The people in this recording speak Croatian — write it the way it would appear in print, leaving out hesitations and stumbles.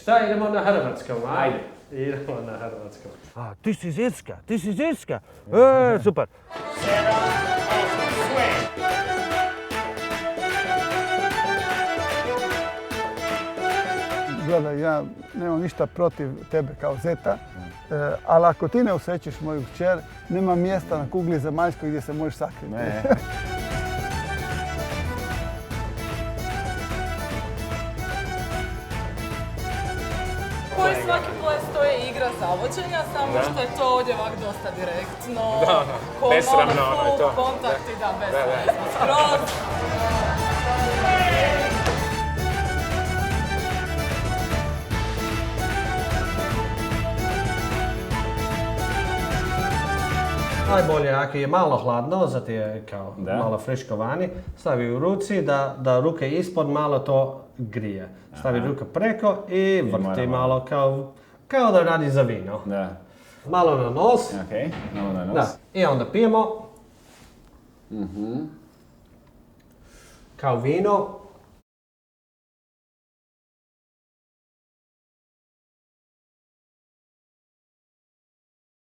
Šta, idemo na hrvatskom, a? Ajde. Idemo na hrvatskom. A, ti si iz Irska. Super. 7, 8, swing. Gledaj, ja nemam ništa protiv tebe kao zeta, ali ako ti ne usrećiš moju kćer, nema mjesta na kugli zemaljskoj gdje se možeš sakriti. Ne. Koji svaki ples to je igra zavođenja, samo što je to ovdje ovak dosta direktno. besramno ono je to. Kontakt i da, besramno. Skroz. Najbolje ako je malo hladno, zato je kao malo friško vani, stavi u ruci da ruke ispod malo to grije. Stavi ruke preko i vrti malo kao da radi za vino. Da. Malo na nos. Ok, malo na nos. Da. I onda pijemo. Kao vino.